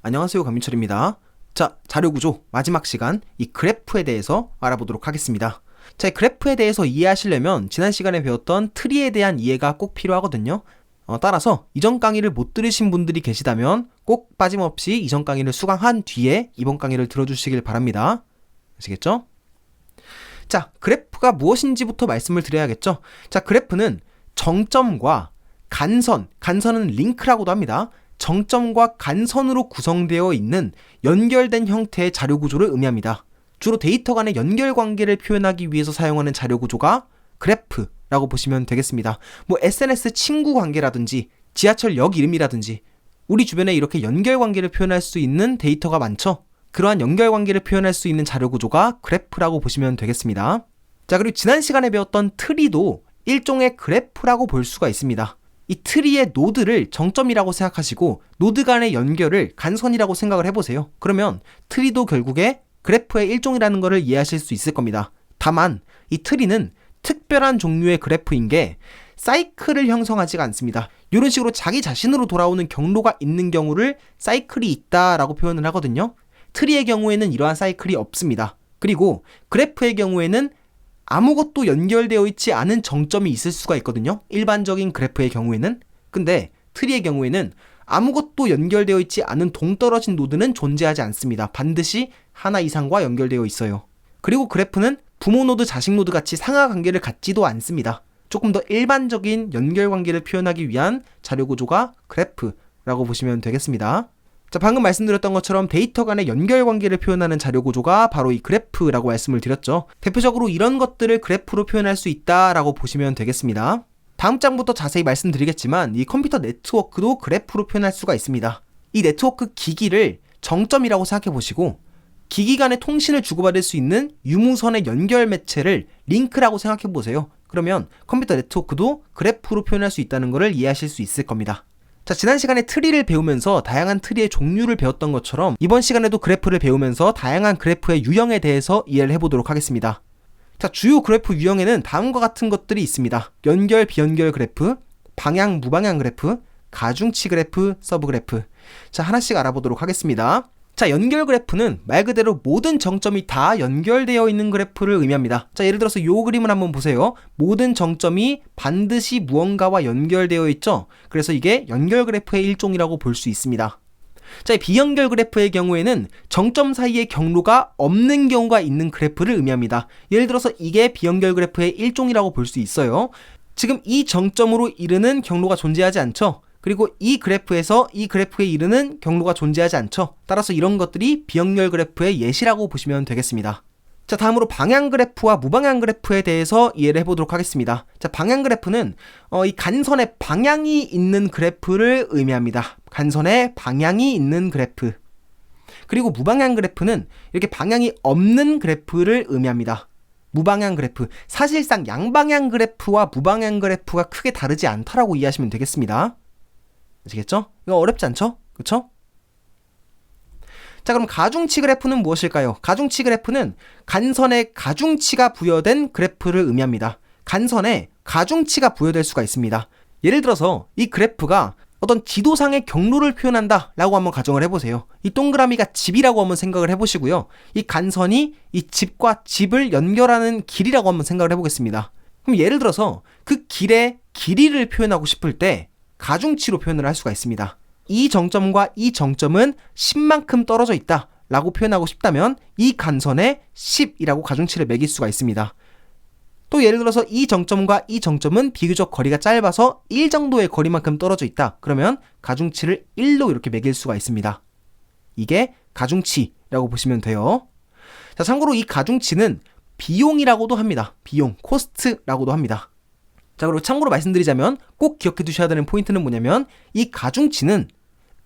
안녕하세요, 강민철입니다. 자, 자료구조 마지막 시간, 이 그래프에 대해서 알아보도록 하겠습니다. 자, 이 그래프에 대해서 이해하시려면 지난 시간에 배웠던 트리에 대한 이해가 꼭 필요하거든요. 따라서 이전 강의를 못 들으신 분들이 계시다면 꼭 빠짐없이 이전 강의를 수강한 뒤에 이번 강의를 들어주시길 바랍니다. 아시겠죠? 자, 그래프가 무엇인지부터 말씀을 드려야겠죠. 자, 그래프는 정점과 간선은 링크라고도 합니다. 정점과 간선으로 구성되어 있는 연결된 형태의 자료구조를 의미합니다. 주로 데이터 간의 연결관계를 표현하기 위해서 사용하는 자료구조가 그래프라고 보시면 되겠습니다. SNS 친구 관계라든지 지하철역 이름이라든지 우리 주변에 이렇게 연결관계를 표현할 수 있는 데이터가 많죠. 그러한 연결관계를 표현할 수 있는 자료구조가 그래프라고 보시면 되겠습니다. 자, 그리고 지난 시간에 배웠던 트리도 일종의 그래프라고 볼 수가 있습니다. 이 트리의 노드를 정점이라고 생각하시고 노드 간의 연결을 간선이라고 생각을 해보세요. 그러면 트리도 결국에 그래프의 일종이라는 것을 이해하실 수 있을 겁니다. 다만 이 트리는 특별한 종류의 그래프인 게 사이클을 형성하지가 않습니다. 이런 식으로 자기 자신으로 돌아오는 경로가 있는 경우를 사이클이 있다라고 표현을 하거든요. 트리의 경우에는 이러한 사이클이 없습니다. 그리고 그래프의 경우에는 아무것도 연결되어 있지 않은 정점이 있을 수가 있거든요. 일반적인 그래프의 경우에는. 근데 트리의 경우에는 아무것도 연결되어 있지 않은 동떨어진 노드는 존재하지 않습니다. 반드시 하나 이상과 연결되어 있어요. 그리고 그래프는 부모 노드, 자식 노드 같이 상하관계를 갖지도 않습니다. 조금 더 일반적인 연결관계를 표현하기 위한 자료구조가 그래프라고 보시면 되겠습니다. 자, 방금 말씀드렸던 것처럼 데이터 간의 연결관계를 표현하는 자료구조가 바로 이 그래프라고 말씀을 드렸죠. 대표적으로 이런 것들을 그래프로 표현할 수 있다라고 보시면 되겠습니다. 다음 장부터 자세히 말씀드리겠지만 이 컴퓨터 네트워크도 그래프로 표현할 수가 있습니다. 이 네트워크 기기를 정점이라고 생각해 보시고 기기 간의 통신을 주고받을 수 있는 유무선의 연결 매체를 링크라고 생각해 보세요. 그러면 컴퓨터 네트워크도 그래프로 표현할 수 있다는 것을 이해하실 수 있을 겁니다. 자, 지난 시간에 트리를 배우면서 다양한 트리의 종류를 배웠던 것처럼 이번 시간에도 그래프를 배우면서 다양한 그래프의 유형에 대해서 이해를 해보도록 하겠습니다. 자, 주요 그래프 유형에는 다음과 같은 것들이 있습니다. 연결, 비연결 그래프, 방향, 무방향 그래프, 가중치 그래프, 서브 그래프. 자, 하나씩 알아보도록 하겠습니다. 자, 연결 그래프는 말 그대로 모든 정점이 다 연결되어 있는 그래프를 의미합니다. 자, 예를 들어서 이 그림을 한번 보세요. 모든 정점이 반드시 무언가와 연결되어 있죠. 그래서 이게 연결 그래프의 일종이라고 볼 수 있습니다. 자, 이 비연결 그래프의 경우에는 정점 사이에 경로가 없는 경우가 있는 그래프를 의미합니다. 예를 들어서 이게 비연결 그래프의 일종이라고 볼 수 있어요. 지금 이 정점으로 이르는 경로가 존재하지 않죠. 그리고 이 그래프에서 이 그래프에 이르는 경로가 존재하지 않죠. 따라서 이런 것들이 비연결 그래프의 예시라고 보시면 되겠습니다. 자, 다음으로 방향 그래프와 무방향 그래프에 대해서 이해를 해보도록 하겠습니다. 자, 방향 그래프는 이 간선에 방향이 있는 그래프를 의미합니다. 간선에 방향이 있는 그래프. 그리고 무방향 그래프는 이렇게 방향이 없는 그래프를 의미합니다. 무방향 그래프. 사실상 양방향 그래프와 무방향 그래프가 크게 다르지 않다라고 이해하시면 되겠습니다. 아시겠죠? 이거 어렵지 않죠? 그쵸? 자, 그럼 가중치 그래프는 무엇일까요? 가중치 그래프는 간선에 가중치가 부여된 그래프를 의미합니다. 간선에 가중치가 부여될 수가 있습니다. 예를 들어서 이 그래프가 어떤 지도상의 경로를 표현한다 라고 한번 가정을 해보세요. 이 동그라미가 집이라고 한번 생각을 해보시고요. 이 간선이 이 집과 집을 연결하는 길이라고 한번 생각을 해보겠습니다. 그럼 예를 들어서 그 길의 길이를 표현하고 싶을 때 가중치로 표현을 할 수가 있습니다. 이 정점과 이 정점은 10만큼 떨어져 있다 라고 표현하고 싶다면 이 간선에 10이라고 가중치를 매길 수가 있습니다. 또 예를 들어서 이 정점과 이 정점은 비교적 거리가 짧아서 1 정도의 거리만큼 떨어져 있다. 그러면 가중치를 1로 이렇게 매길 수가 있습니다. 이게 가중치라고 보시면 돼요. 자, 참고로 이 가중치는 비용이라고도 합니다. 비용, 코스트라고도 합니다. 자, 그리고 참고로 말씀드리자면 꼭 기억해 두셔야 되는 포인트는 뭐냐면 이 가중치는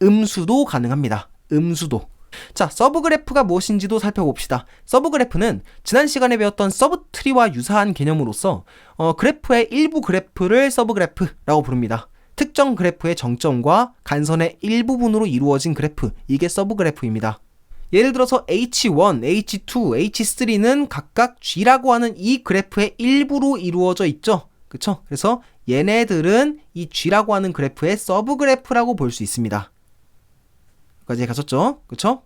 음수도 가능합니다. 음수도. 자, 서브 그래프가 무엇인지도 살펴봅시다. 서브 그래프는 지난 시간에 배웠던 서브 트리와 유사한 개념으로서 그래프의 일부 그래프를 서브 그래프라고 부릅니다. 특정 그래프의 정점과 간선의 일부분으로 이루어진 그래프, 이게 서브 그래프입니다. 예를 들어서 H1, H2, H3는 각각 G라고 하는 이 그래프의 일부로 이루어져 있죠. 그쵸? 그래서 얘네들은 이 G라고 하는 그래프의 서브 그래프라고 볼 수 있습니다. 여기까지 가셨죠? 그쵸?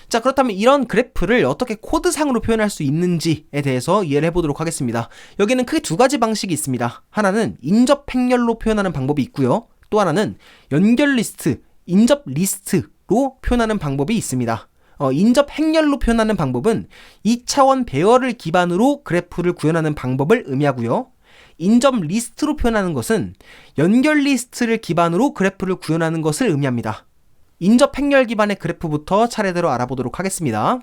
자, 그렇다면 이런 그래프를 어떻게 코드상으로 표현할 수 있는지에 대해서 이해를 해보도록 하겠습니다. 여기는 크게 두 가지 방식이 있습니다. 하나는 인접 행렬로 표현하는 방법이 있고요. 또 하나는 연결 리스트, 인접 리스트로 표현하는 방법이 있습니다. 인접 행렬로 표현하는 방법은 2차원 배열을 기반으로 그래프를 구현하는 방법을 의미하고요. 인접 리스트로 표현하는 것은 연결 리스트를 기반으로 그래프를 구현하는 것을 의미합니다. 인접 행렬 기반의 그래프부터 차례대로 알아보도록 하겠습니다.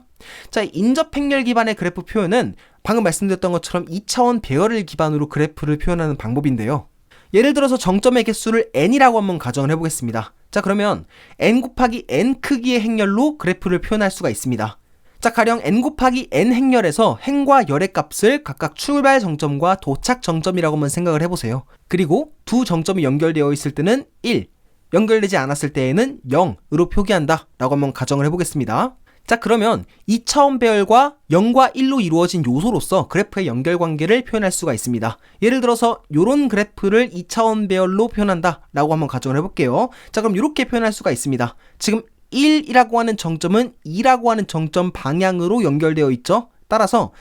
자, 인접 행렬 기반의 그래프 표현은 방금 말씀드렸던 것처럼 2차원 배열을 기반으로 그래프를 표현하는 방법인데요. 예를 들어서 정점의 개수를 n이라고 한번 가정을 해보겠습니다. 자, 그러면 n 곱하기 n 크기의 행렬로 그래프를 표현할 수가 있습니다. 자, 가령 n 곱하기 n 행렬에서 행과 열의 값을 각각 출발 정점과 도착 정점이라고 한번 생각을 해보세요. 그리고 두 정점이 연결되어 있을 때는 1, 연결되지 않았을 때에는 0으로 표기한다 라고 한번 가정을 해보겠습니다. 자, 그러면 2차원 배열과 0과 1로 이루어진 요소로서 그래프의 연결관계를 표현할 수가 있습니다. 예를 들어서 이런 그래프를 2차원 배열로 표현한다 라고 한번 가정을 해볼게요. 자, 그럼 이렇게 표현할 수가 있습니다. 지금 1이라고 하는 정점은 2라고 하는 정점 방향으로 연결되어 있죠. 따라서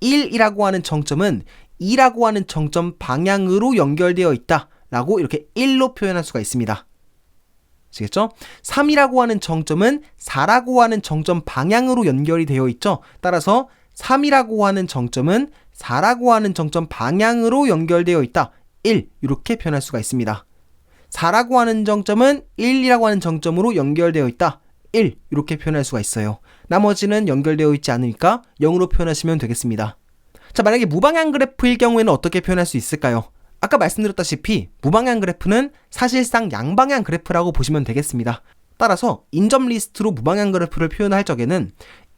1이라고 하는 정점은 2라고 하는 정점 방향으로 연결되어 있다 라고 이렇게 1로 표현할 수가 있습니다. 아시겠죠? 3이라고 하는 정점은 4라고 하는 정점 방향으로 연결이 되어 있죠. 따라서 3이라고 하는 정점은 4라고 하는 정점 방향으로 연결되어 있다. 1 이렇게 표현할 수가 있습니다. 4라고 하는 정점은 1이라고 하는 정점으로 연결되어 있다. 1 이렇게 표현할 수가 있어요. 나머지는 연결되어 있지 않으니까 0으로 표현하시면 되겠습니다. 자, 만약에 무방향 그래프일 경우에는 어떻게 표현할 수 있을까요? 아까 말씀드렸다시피 무방향 그래프는 사실상 양방향 그래프라고 보시면 되겠습니다. 따라서 인접 리스트로 무방향 그래프를 표현할 적에는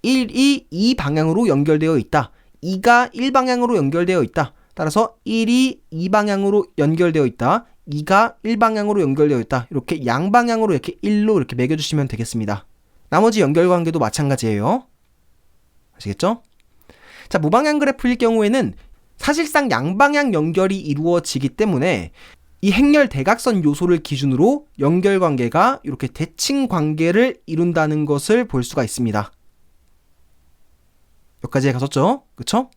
1이 2 방향으로 연결되어 있다. 2가 1 방향으로 연결되어 있다. 따라서 1이 2 방향으로 연결되어 있다. 2가 1 방향으로 연결되어 있다. 이렇게 양방향으로 이렇게 1로 이렇게 매겨주시면 되겠습니다. 나머지 연결관계도 마찬가지예요. 아시겠죠? 자, 무방향 그래프일 경우에는 사실상 양방향 연결이 이루어지기 때문에 이 행렬 대각선 요소를 기준으로 연결관계가 이렇게 대칭 관계를 이룬다는 것을 볼 수가 있습니다. 여기까지 가셨죠? 그쵸?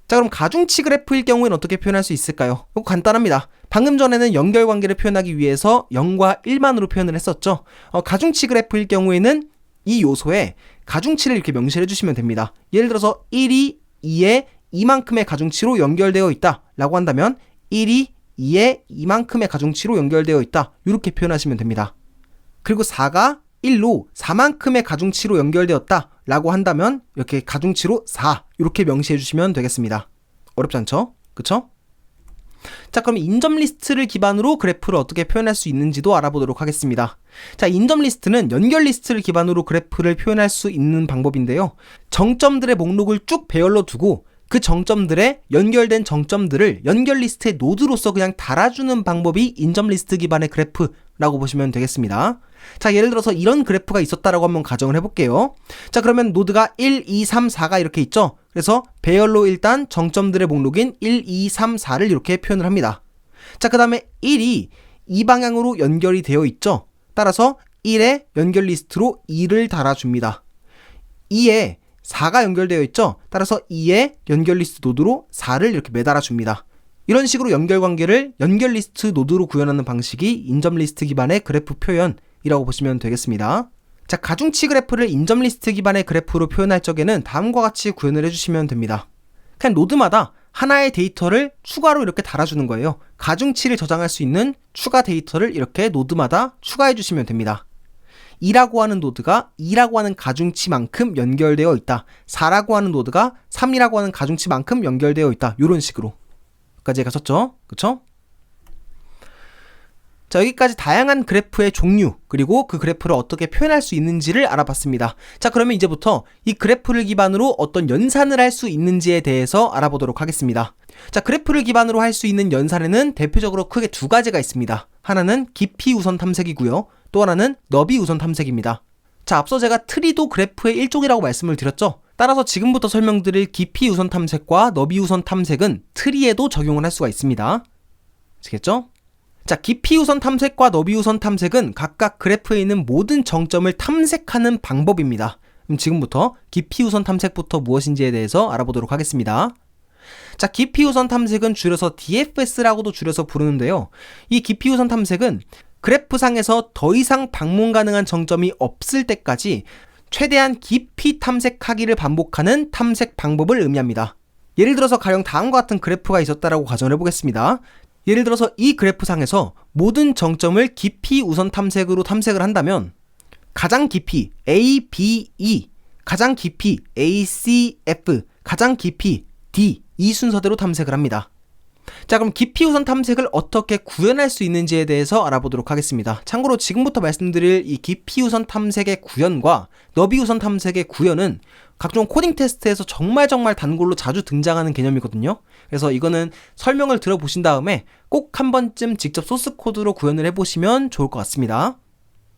자, 그럼 가중치 그래프일 경우에는 어떻게 표현할 수 있을까요? 이거 간단합니다. 방금 전에는 연결관계를 표현하기 위해서 0과 1만으로 표현을 했었죠. 가중치 그래프일 경우에는 이 요소에 가중치를 이렇게 명시해 주시면 됩니다. 예를 들어서 1이 2에 이만큼의 가중치로 연결되어 있다 라고 한다면 1이 2에 이만큼의 가중치로 연결되어 있다 이렇게 표현하시면 됩니다. 그리고 4가 1로 4만큼의 가중치로 연결되었다 라고 한다면 이렇게 가중치로 4 이렇게 명시해 주시면 되겠습니다. 어렵지 않죠? 그쵸? 자, 그럼 인접 리스트를 기반으로 그래프를 어떻게 표현할 수 있는지도 알아보도록 하겠습니다. 자, 인접 리스트는 연결 리스트를 기반으로 그래프를 표현할 수 있는 방법인데요. 정점들의 목록을 쭉 배열로 두고 그 정점들에 연결된 정점들을 연결 리스트의 노드로서 그냥 달아주는 방법이 인접 리스트 기반의 그래프라고 보시면 되겠습니다. 자, 예를 들어서 이런 그래프가 있었다라고 한번 가정을 해볼게요. 자, 그러면 노드가 1, 2, 3, 4가 이렇게 있죠. 그래서 배열로 일단 정점들의 목록인 1, 2, 3, 4를 이렇게 표현을 합니다. 자, 그 다음에 1이 이 방향으로 연결이 되어 있죠. 따라서 1의 연결 리스트로 2를 달아줍니다. 2에 4가 연결되어 있죠. 따라서 2의 연결 리스트 노드로 4를 이렇게 매달아 줍니다. 이런 식으로 연결관계를 연결 리스트 노드로 구현하는 방식이 인접 리스트 기반의 그래프 표현이라고 보시면 되겠습니다. 자, 가중치 그래프를 인접 리스트 기반의 그래프로 표현할 적에는 다음과 같이 구현을 해주시면 됩니다. 그냥 노드마다 하나의 데이터를 추가로 이렇게 달아주는 거예요. 가중치를 저장할 수 있는 추가 데이터를 이렇게 노드마다 추가해 주시면 됩니다. 2라고 하는 노드가 2라고 하는 가중치만큼 연결되어 있다. 4라고 하는 노드가 3이라고 하는 가중치만큼 연결되어 있다. 이런 식으로. 여기까지 가셨죠? 그쵸? 자, 여기까지 다양한 그래프의 종류, 그리고 그 그래프를 어떻게 표현할 수 있는지를 알아봤습니다. 자, 그러면 이제부터 이 그래프를 기반으로 어떤 연산을 할 수 있는지에 대해서 알아보도록 하겠습니다. 자, 그래프를 기반으로 할 수 있는 연산에는 대표적으로 크게 두 가지가 있습니다. 하나는 깊이 우선 탐색이고요. 또 하나는 너비 우선 탐색입니다. 자, 앞서 제가 트리도 그래프의 일종이라고 말씀을 드렸죠. 따라서 지금부터 설명드릴 깊이 우선 탐색과 너비 우선 탐색은 트리에도 적용을 할 수가 있습니다. 아시겠죠? 자, 깊이 우선 탐색과 너비 우선 탐색은 각각 그래프에 있는 모든 정점을 탐색하는 방법입니다. 그럼 지금부터 깊이 우선 탐색부터 무엇인지에 대해서 알아보도록 하겠습니다. 자, 깊이 우선 탐색은 줄여서 DFS라고도 줄여서 부르는데요. 이 깊이 우선 탐색은 그래프상에서 더 이상 방문 가능한 정점이 없을 때까지 최대한 깊이 탐색하기를 반복하는 탐색 방법을 의미합니다. 예를 들어서 가령 다음과 같은 그래프가 있었다라고 가정을 해보겠습니다. 예를 들어서 이 그래프상에서 모든 정점을 깊이 우선 탐색으로 탐색을 한다면 가장 깊이 A, B, E, 가장 깊이 A, C, F, 가장 깊이 D, 이 순서대로 탐색을 합니다. 자, 그럼 깊이 우선 탐색을 어떻게 구현할 수 있는지에 대해서 알아보도록 하겠습니다. 참고로 지금부터 말씀드릴 이 깊이 우선 탐색의 구현과 너비 우선 탐색의 구현은 각종 코딩 테스트에서 정말 단골로 자주 등장하는 개념이거든요. 그래서 이거는 설명을 들어보신 다음에 꼭 한 번쯤 직접 소스 코드로 구현을 해보시면 좋을 것 같습니다.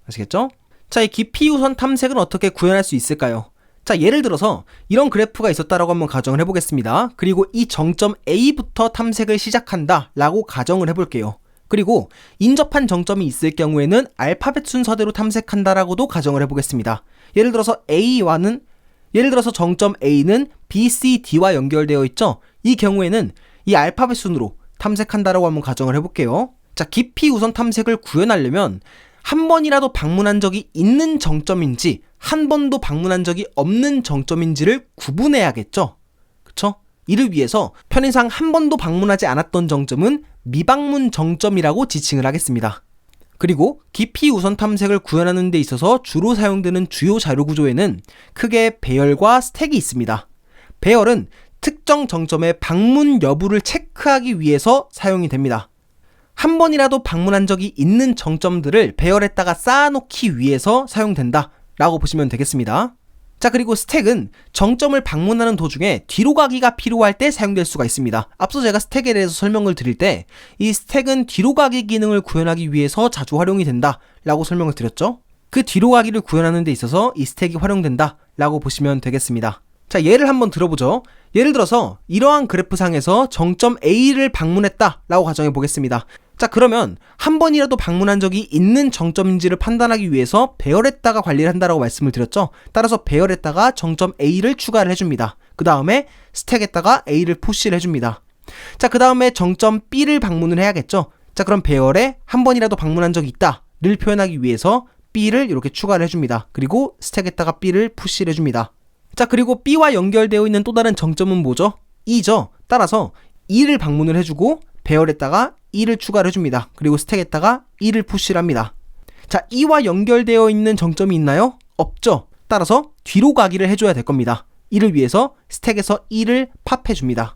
아시겠죠? 자, 이 깊이 우선 탐색은 어떻게 구현할 수 있을까요? 자, 예를 들어서 이런 그래프가 있었다라고 한번 가정을 해보겠습니다. 그리고 이 정점 A부터 탐색을 시작한다 라고 가정을 해볼게요. 그리고 인접한 정점이 있을 경우에는 알파벳 순서대로 탐색한다라고도 가정을 해보겠습니다. 예를 들어서 정점 A는 B, C, D와 연결되어 있죠? 이 경우에는 이 알파벳 순으로 탐색한다라고 한번 가정을 해볼게요. 자, 깊이 우선 탐색을 구현하려면 한 번이라도 방문한 적이 있는 정점인지 한 번도 방문한 적이 없는 정점인지를 구분해야겠죠? 그쵸? 이를 위해서 편의상 한 번도 방문하지 않았던 정점은 미방문 정점이라고 지칭을 하겠습니다. 그리고 깊이 우선 탐색을 구현하는 데 있어서 주로 사용되는 주요 자료 구조에는 크게 배열과 스택이 있습니다. 배열은 특정 정점의 방문 여부를 체크하기 위해서 사용이 됩니다. 한 번이라도 방문한 적이 있는 정점들을 배열에다가 쌓아놓기 위해서 사용된다 라고 보시면 되겠습니다. 자, 그리고 스택은 정점을 방문하는 도중에 뒤로 가기가 필요할 때 사용될 수가 있습니다. 앞서 제가 스택에 대해서 설명을 드릴 때 이 스택은 뒤로 가기 기능을 구현하기 위해서 자주 활용이 된다 라고 설명을 드렸죠. 그 뒤로 가기를 구현하는 데 있어서 이 스택이 활용된다 라고 보시면 되겠습니다. 자, 예를 한번 들어보죠. 예를 들어서 이러한 그래프상에서 정점 A를 방문했다 라고 가정해 보겠습니다. 자, 그러면 한 번이라도 방문한 적이 있는 정점인지를 판단하기 위해서 배열에다가 관리를 한다라고 말씀을 드렸죠. 따라서 배열에다가 정점 A를 추가를 해줍니다. 그 다음에 스택에다가 A를 푸시를 해줍니다. 자, 그 다음에 정점 B를 방문을 해야겠죠. 자, 그럼 배열에 한 번이라도 방문한 적이 있다를 표현하기 위해서 B를 이렇게 추가를 해줍니다. 그리고 스택에다가 B를 푸시를 해줍니다. 자, 그리고 B와 연결되어 있는 또 다른 정점은 뭐죠? E죠. 따라서 E를 방문을 해주고 배열에다가 E를 추가를 해줍니다. 그리고 스택에다가 E를 푸시를 합니다. 자, E와 연결되어 있는 정점이 있나요? 없죠. 따라서 뒤로 가기를 해줘야 될 겁니다. 이를 위해서 스택에서 E를 팝해줍니다.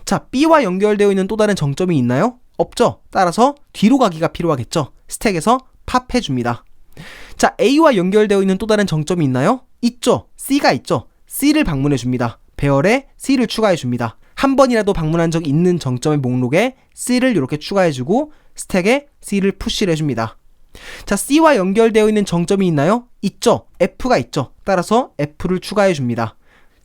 자, B와 연결되어 있는 또 다른 정점이 있나요? 없죠. 따라서 뒤로 가기가 필요하겠죠. 스택에서 팝해줍니다. 자, A와 연결되어 있는 또 다른 정점이 있나요? 있죠. C가 있죠. C를 방문해줍니다. 배열에 C를 추가해줍니다. 한 번이라도 방문한 적이 있는 정점의 목록에 C를 이렇게 추가해주고 스택에 C를 푸시를 해줍니다. 자, C와 연결되어 있는 정점이 있나요? 있죠. F가 있죠. 따라서 F를 추가해줍니다.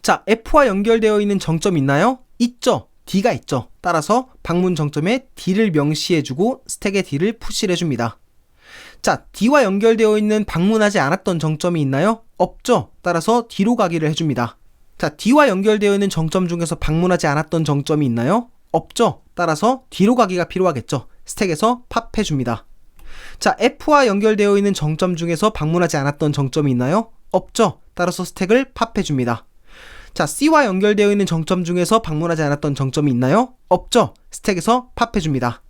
자, F와 연결되어 있는 정점 있나요? 있죠. D가 있죠. 따라서 방문 정점에 D를 명시해주고 스택에 D를 푸시를 해줍니다. 자, D와 연결되어 있는 방문하지 않았던 정점이 있나요? 없죠. 따라서 뒤로 가기를 해줍니다. 자, D와 연결되어 있는 정점 중에서 방문하지 않았던 정점이 있나요? 없죠. 따라서 뒤로 가기가 필요하겠죠. 스택에서 팝해줍니다. 자, F와 연결되어 있는 정점 중에서 방문하지 않았던 정점이 있나요? 없죠. 따라서 스택을 팝해줍니다. 자, C와 연결되어 있는 정점 중에서 방문하지 않았던 정점이 있나요? 없죠. 스택에서 팝해줍니다.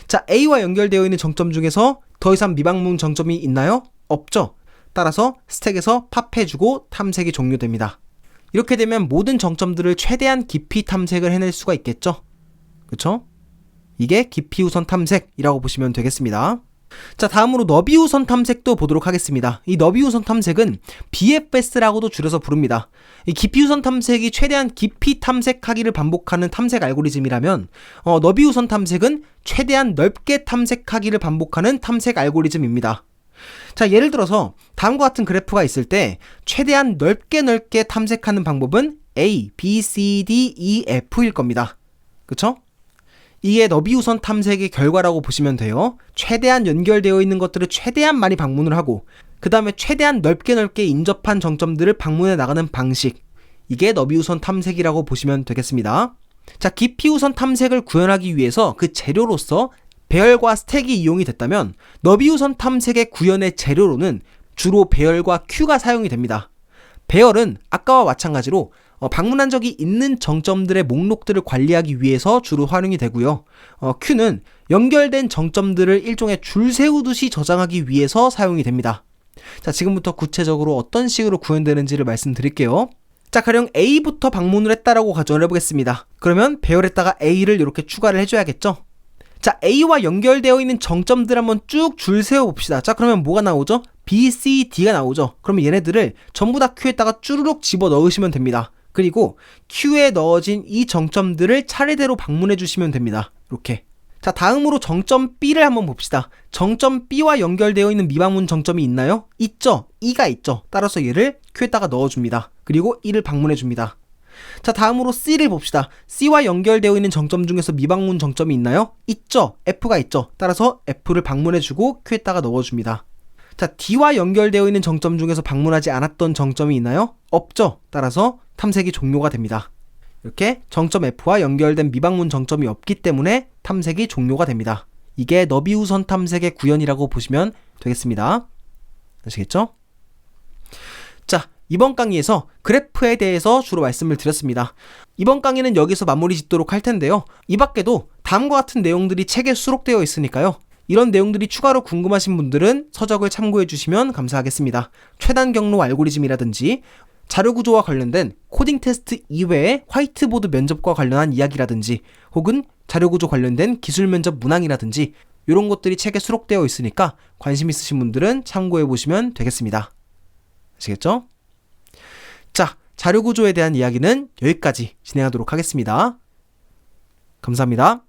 자, A와 연결되어 있는 정점 중에서 더 이상 미방문 정점이 있나요? 없죠. 따라서 스택에서 팝해주고 탐색이 종료됩니다. 이렇게 되면 모든 정점들을 최대한 깊이 탐색을 해낼 수가 있겠죠? 그쵸? 이게 깊이 우선 탐색이라고 보시면 되겠습니다. 자, 다음으로 너비 우선 탐색도 보도록 하겠습니다. 이 너비 우선 탐색은 BFS라고도 줄여서 부릅니다. 이 깊이 우선 탐색이 최대한 깊이 탐색하기를 반복하는 탐색 알고리즘이라면 너비 우선 탐색은 최대한 넓게 탐색하기를 반복하는 탐색 알고리즘입니다. 자, 예를 들어서 다음과 같은 그래프가 있을 때 최대한 넓게 탐색하는 방법은 A, B, C, D, E, F일 겁니다. 그쵸? 이게 너비우선 탐색의 결과라고 보시면 돼요. 최대한 연결되어 있는 것들을 최대한 많이 방문을 하고 그 다음에 최대한 넓게 인접한 정점들을 방문해 나가는 방식, 이게 너비우선 탐색이라고 보시면 되겠습니다. 자, 깊이우선 탐색을 구현하기 위해서 그 재료로서 배열과 스택이 이용이 됐다면 너비우선 탐색의 구현의 재료로는 주로 배열과 큐가 사용이 됩니다. 배열은 아까와 마찬가지로 방문한 적이 있는 정점들의 목록들을 관리하기 위해서 주로 활용이 되고요. 큐는 연결된 정점들을 일종의 줄 세우듯이 저장하기 위해서 사용이 됩니다. 자, 지금부터 구체적으로 어떤 식으로 구현되는지를 말씀드릴게요. 자, 가령 A부터 방문을 했다라고 가정을 해보겠습니다. 그러면 배열에다가 A를 이렇게 추가를 해줘야겠죠? 자, A와 연결되어 있는 정점들 한번 쭉 줄 세워봅시다. 자, 그러면 뭐가 나오죠? B, C, D가 나오죠? 그러면 얘네들을 전부 다 Q에다가 쭈르륵 집어 넣으시면 됩니다. 그리고 Q에 넣어진 이 정점들을 차례대로 방문해 주시면 됩니다. 이렇게. 자, 다음으로 정점 B를 한번 봅시다. 정점 B와 연결되어 있는 미방문 정점이 있나요? 있죠? E가 있죠? 따라서 얘를 Q에다가 넣어줍니다. 그리고 E를 방문해 줍니다. 자, 다음으로 C를 봅시다. C와 연결되어 있는 정점 중에서 미방문 정점이 있나요? 있죠? F가 있죠? 따라서 F를 방문해주고 Q에다가 넣어줍니다. 자, D와 연결되어 있는 정점 중에서 방문하지 않았던 정점이 있나요? 없죠? 따라서 탐색이 종료가 됩니다. 이렇게 정점 F와 연결된 미방문 정점이 없기 때문에 탐색이 종료가 됩니다. 이게 너비우선 탐색의 구현이라고 보시면 되겠습니다. 아시겠죠? 자, 이번 강의에서 그래프에 대해서 주로 말씀을 드렸습니다. 이번 강의는 여기서 마무리 짓도록 할 텐데요. 이 밖에도 다음과 같은 내용들이 책에 수록되어 있으니까요. 이런 내용들이 추가로 궁금하신 분들은 서적을 참고해 주시면 감사하겠습니다. 최단 경로 알고리즘이라든지 자료구조와 관련된 코딩 테스트 이외의 화이트보드 면접과 관련한 이야기라든지 혹은 자료구조 관련된 기술 면접 문항이라든지 이런 것들이 책에 수록되어 있으니까 관심 있으신 분들은 참고해 보시면 되겠습니다. 아시겠죠? 자, 자료구조에 대한 이야기는 여기까지 진행하도록 하겠습니다. 감사합니다.